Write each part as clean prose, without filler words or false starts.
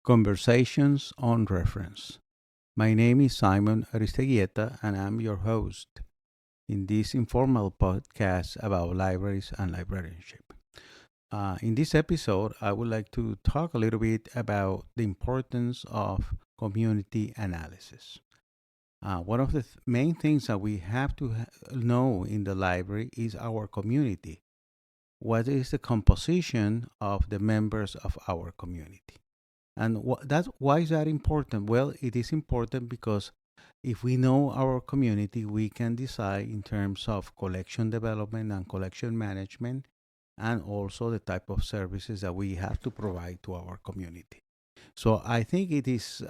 Conversations on Reference. My name is Simon Aristeguieta, and I'm your host in this informal podcast about libraries and librarianship. In this episode, I would like to talk a little bit about the importance of community analysis. One of the main things that we have to know in the library is our community. What is the composition of the members of our community? And why is that important? Well, it is important because if we know our community, we can decide in terms of collection development and collection management, and also the type of services that we have to provide to our community. So I think it is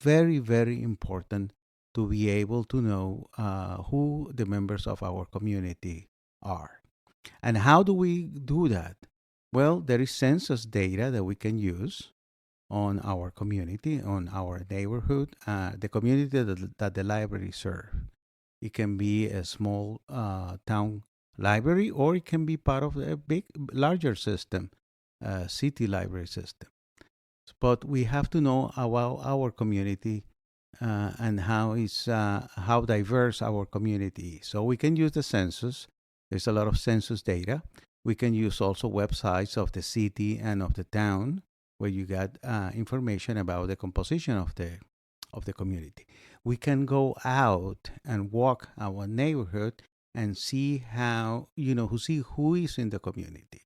very very important to be able to know who the members of our community are. And how do we do that? Well, there is census data that we can use on our community, on our neighborhood, the community that the library serve. It can be a small town library, or it can be part of a big, larger system, city library system. But we have to know about our community and how diverse our community is. So we can use the census. There's a lot of census data. We can use also websites of the city and of the town where you get information about the composition of the community. We can go out and walk our neighborhood and see who is in the community,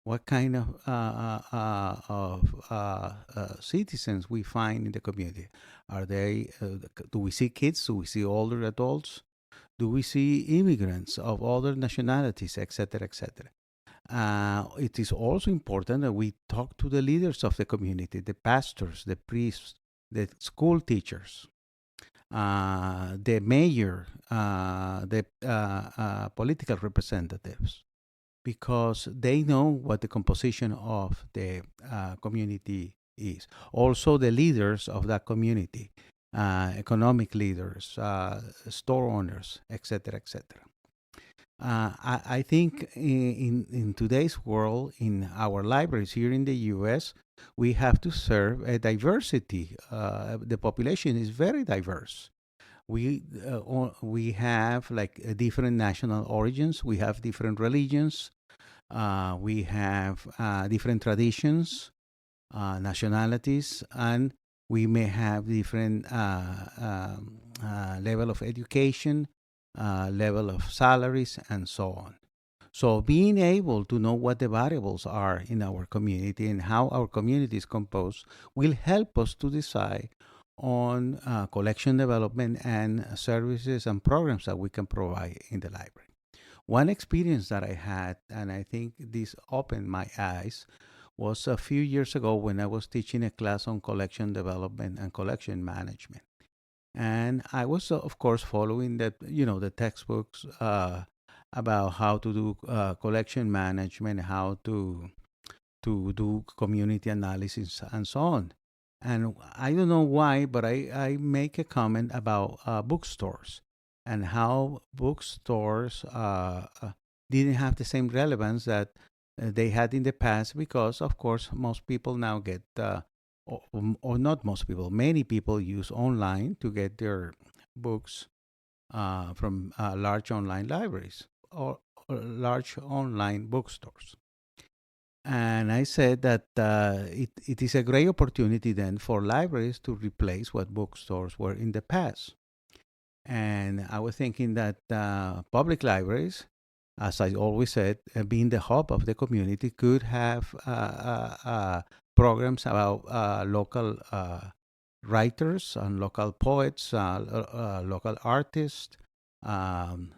what kind of citizens we find in the community. Are they? Do we see kids? Do we see older adults? Do we see immigrants of other nationalities, etc., etc.? It is also important that we talk to the leaders of the community, the pastors, the priests, the school teachers, the mayor, the political representatives, because they know what the composition of the community is. Also, the leaders of that community, economic leaders, store owners, etc., etc. I think in today's world, in our libraries here in the U.S., we have to serve a diversity. The population is very diverse. We have like different national origins. We have different religions. We have different traditions, nationalities, and we may have different level of education, level of salaries, and so on. So being able to know what the variables are in our community and how our community is composed will help us to decide on collection development and services and programs that we can provide in the library. One experience that I had, and I think this opened my eyes, was a few years ago when I was teaching a class on collection development and collection management. And I was, of course, following the textbooks about how to do collection management, how to do community analysis, and so on. And I don't know why, but I make a comment about bookstores and how bookstores didn't have the same relevance that they had in the past because, of course, most people now get, or not most people, many people use online to get their books from large online libraries or large online bookstores. And I said that it is a great opportunity then for libraries to replace what bookstores were in the past. And I was thinking that public libraries, as I always said, being the hub of the community, could have programs about local writers and local poets, local artists, um,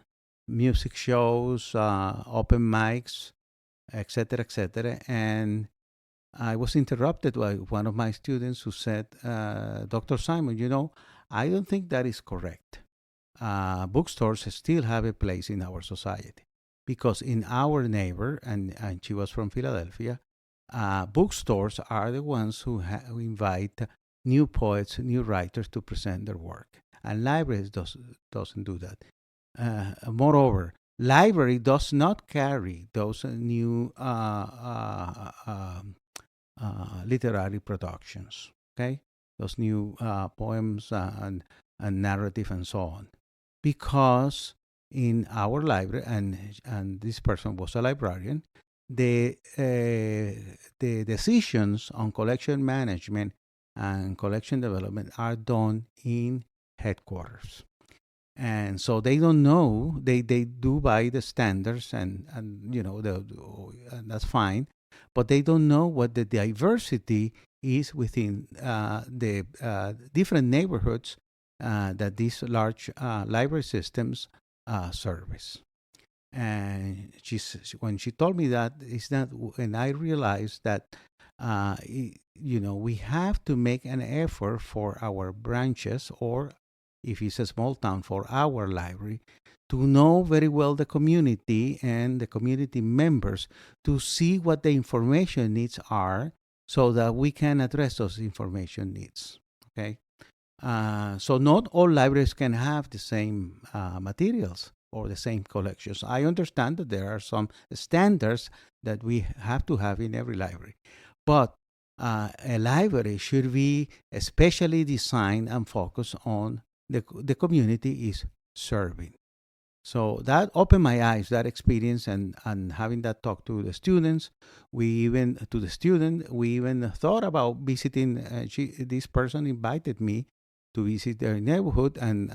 music shows, open mics, etc., etc. And I was interrupted by one of my students who said, Dr. Simon, I don't think that is correct. Bookstores still have a place in our society because in our neighbor, and she was from Philadelphia, bookstores are the ones who invite new poets, new writers to present their work. And libraries doesn't do that. Moreover, library does not carry those new literary productions. Okay, those new poems and narrative and so on, because in our library, and this person was a librarian, the decisions on collection management and collection development are done in headquarters, and so they don't know. They do by the standards, and and that's fine, but they don't know what the diversity is within the different neighborhoods that these large library systems service. And when she told me that, is that, and I realized that we have to make an effort for our branches, or if it's a small town, for our library, to know very well the community and the community members, to see what the information needs are, so that we can address those information needs. Okay, so not all libraries can have the same materials or the same collections. I understand that there are some standards that we have to have in every library, but a library should be especially designed and focused on the community is serving. So that opened my eyes, that experience, and having that talk to the students. We even thought about visiting. This person invited me to visit their neighborhood, and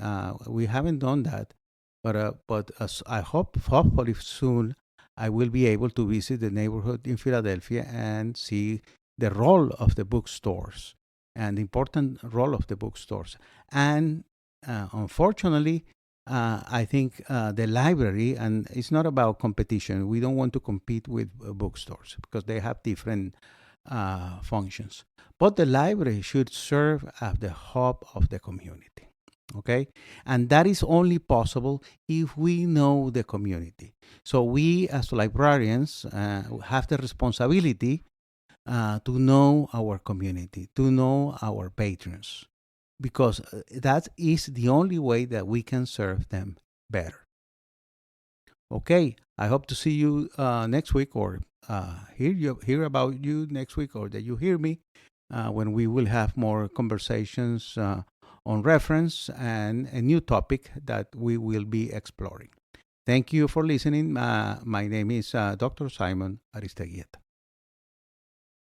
we haven't done that. But as I hopefully soon, I will be able to visit the neighborhood in Philadelphia and see the role of the bookstores and the important role of the bookstores. And unfortunately, I think the library, and it's not about competition. We don't want to compete with bookstores because they have different functions. But the library should serve as the hub of the community. Okay? And that is only possible if we know the community. So we, as librarians, have the responsibility to know our community, to know our patrons, because that is the only way that we can serve them better. Okay, I hope to see you next week, or hear about you next week, or that you hear me when we will have more conversations on reference and a new topic that we will be exploring. Thank you for listening. My name is Dr. Simon Aristeguieta.